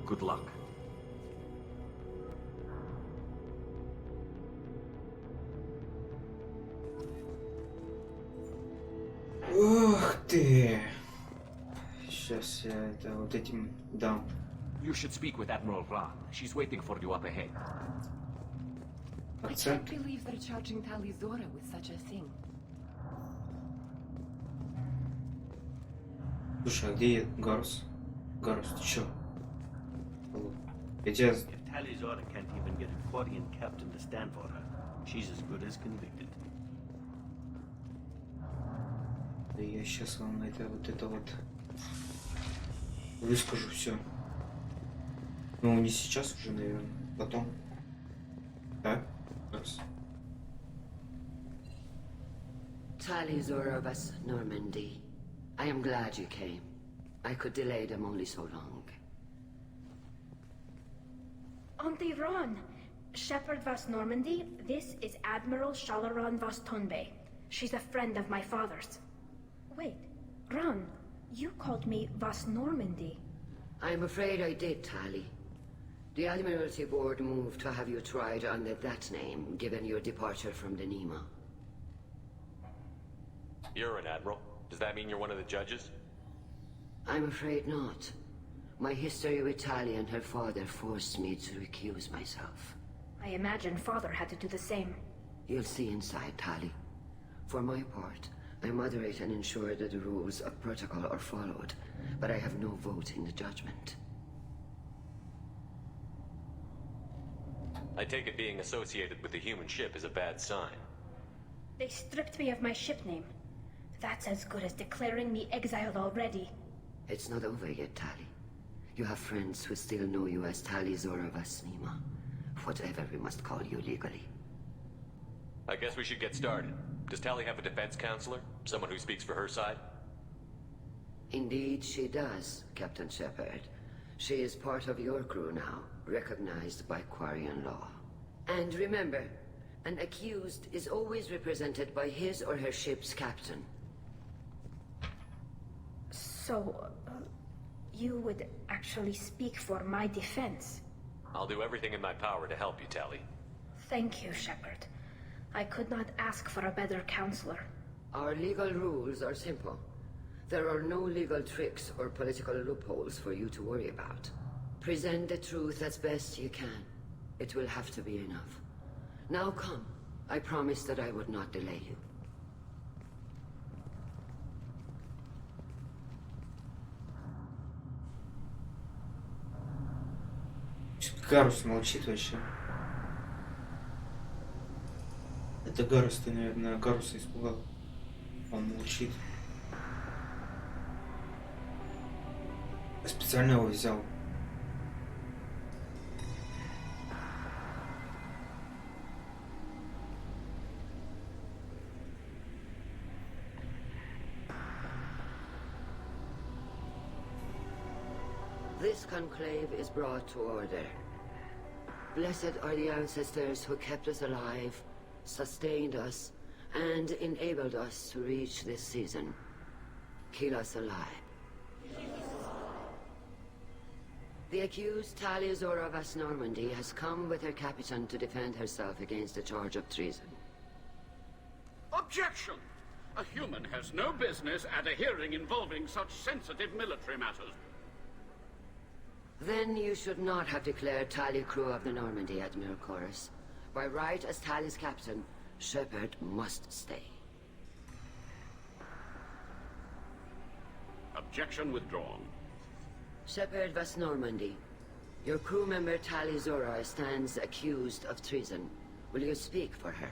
Good luck. Ух ты! Сейчас я это вот этим дам. You should speak with Admiral Ra. She's waiting for you up ahead. I can't believe they're charging Talizora with such a thing. Слушай, а где Гарус? Гарус, ты чё? Я тебя... If Talizora can't even get a Quadian captain to stand for her, she's as good as convicted. Да я сейчас вам это вот выскажу все. Ну, не сейчас уже, наверное, потом. Так, раз. Tali Zorovas, Normandy. I am glad you came. I could delay them only so long. Auntie Ron! Shepherd Vas Normandy, this is Admiral Shalaron Vas Tonbe. She's a friend of my father's. Wait, Ron, you called me Vas Normandy. I'm afraid I did, Tali. The Admiralty Board moved to have you tried under that name, given your departure from the Nima. You're an admiral. Does that mean you're one of the judges? I'm afraid not. My history with Tali and her father forced me to recuse myself. I imagine father had to do the same. You'll see inside, Tali. For my part, I moderate and ensure that the rules of protocol are followed, but I have no vote in the judgment. I take it being associated with the human ship is a bad sign. They stripped me of my ship name. That's as good as declaring me exiled already. It's not over yet, Tali. You have friends who still know you as Tali Zorovas Nima. Whatever we must call you legally. I guess we should get started. Does Tali have a defense counselor? Someone who speaks for her side? Indeed, she does, Captain Shepard. She is part of your crew now, recognized by Quarian law. And remember, an accused is always represented by his or her ship's captain. So, you would actually speak for my defense? I'll do everything in my power to help you, Tali. Thank you, Shepard. I could not ask for a better counselor. Our legal rules are simple. There are no legal tricks or political loopholes for you to worry about. Present the truth as best you can. It will have to be enough. Now come. I promised that I would not delay you. Гарус молчит вообще. Это Гарус, ты, наверное, Гаруса испугал. Он молчит. Я специально его взял. This conclave is brought to order. Blessed are the ancestors who kept us alive, sustained us, and enabled us to reach this season. Keep us alive. The accused Tali Zorovas Normandy has come with her captain to defend herself against the charge of treason. Objection! A human has no business at a hearing involving such sensitive military matters. Then you should not have declared Tali crew of the Normandy, Admiral Chorus. By right as Tali's captain, Shepard must stay. Objection withdrawn. Shepard Vas Normandy, your crew member Tali Zora stands accused of treason. Will you speak for her?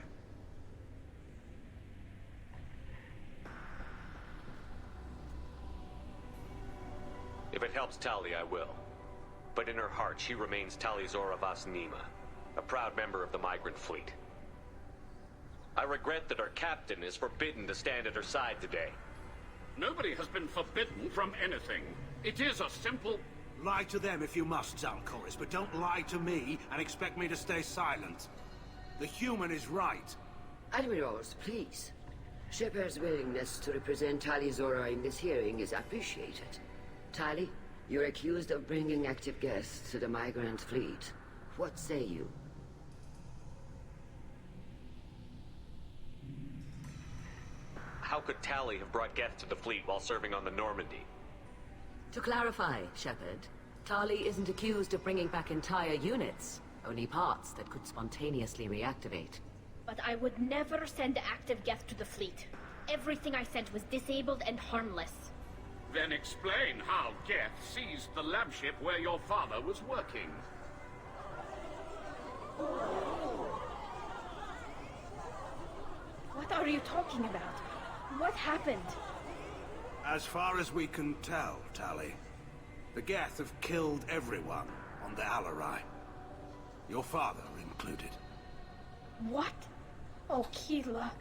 If it helps Tali, I will. But in her heart, she remains Tali Zorovas Nima, a proud member of the migrant fleet. I regret that our captain is forbidden to stand at her side today. Nobody has been forbidden from anything. It is a simple... Lie to them if you must, Zalcoris, but don't lie to me and expect me to stay silent. The human is right. Admirals, please. Shepard's willingness to represent Tali Zora in this hearing is appreciated. Tali, you're accused of bringing active guests to the migrant fleet. What say you? How could Tali have brought guests to the fleet while serving on the Normandy? To clarify, Shepard, Tali isn't accused of bringing back entire units, only parts that could spontaneously reactivate. But I would never send active guests to the fleet. Everything I sent was disabled and harmless. Then explain how Geth seized the lab ship where your father was working. What are you talking about? What happened? As far as we can tell, Tali, the Geth have killed everyone on the Alarai. Your father included. What? Oh, Keela.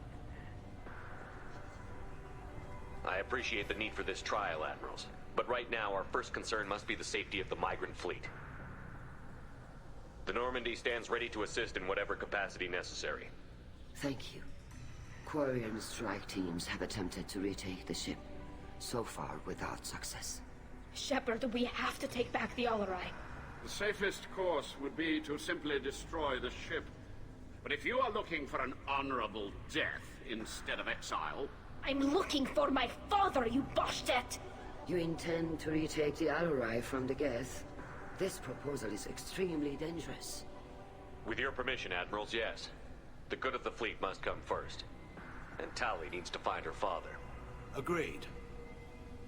I appreciate the need for this trial, Admirals. But right now, our first concern must be the safety of the migrant fleet. The Normandy stands ready to assist in whatever capacity necessary. Thank you. Quarry and strike teams have attempted to retake the ship, so far without success. Shepard, we have to take back the Alarai. The safest course would be to simply destroy the ship. But if you are looking for an honorable death instead of exile... I'm looking for my father, you bastet! You intend to retake the Alarai from the Geth? This proposal is extremely dangerous. With your permission, Admirals, yes. The good of the fleet must come first. And Tali needs to find her father. Agreed.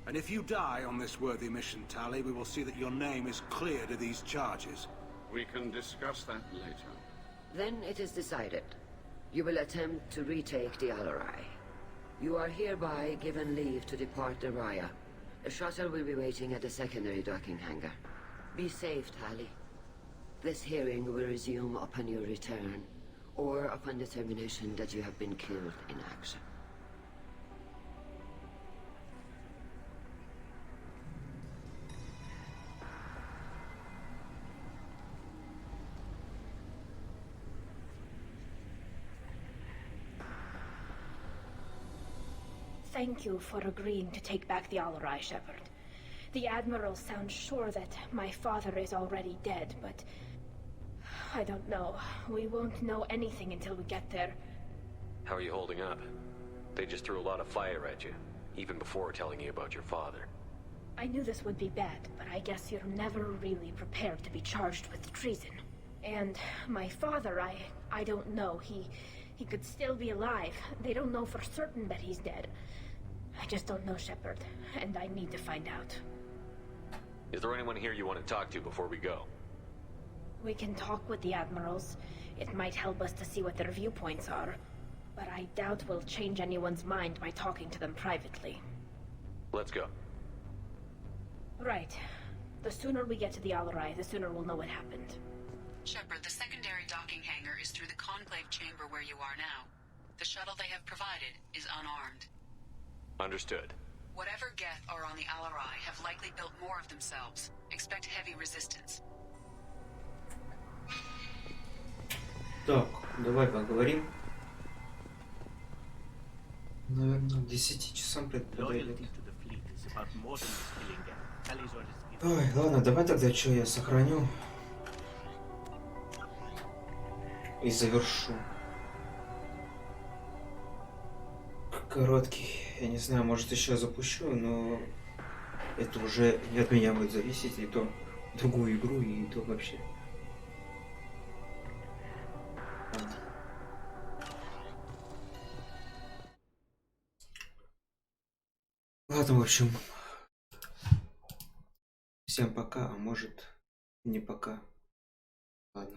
And if you die on this worthy mission, Tali, we will see that your name is cleared of these charges. We can discuss that later. Then it is decided. You will attempt to retake the Alarai. You are hereby given leave to depart the Raya. A shuttle will be waiting at the secondary docking hangar. Be safe, Tali. This hearing will resume upon your return, or upon determination that you have been killed in action. Thank you for agreeing to take back the Alarai, Shepard. The Admiral sounds sure that my father is already dead, but... I don't know. We won't know anything until we get there. How are you holding up? They just threw a lot of fire at you, even before telling you about your father. I knew this would be bad, but I guess you're never really prepared to be charged with treason. And my father, I don't know. He could still be alive. They don't know for certain that he's dead. I just don't know, Shepard, and I need to find out. Is there anyone here you want to talk to before we go? We can talk with the Admirals. It might help us to see what their viewpoints are. But I doubt we'll change anyone's mind by talking to them privately. Let's go. Right. The sooner we get to the Alarai, the sooner we'll know what happened. Shepard, the secondary docking hangar is through the conclave chamber where you are now. The shuttle they have provided is unarmed. Understood. Whatever Geth are on the Alarai have likely built more of themselves. Expect heavy resistance. Так, давай поговорим. Наверное, к 10 часам предподойдет. Ой, ладно, давай тогда что я сохраню и завершу. Короткий, я не знаю, может еще запущу, но это уже не от меня будет зависеть, и то другую игру, и то вообще. Ладно, в общем, всем пока, а может не пока. Ладно.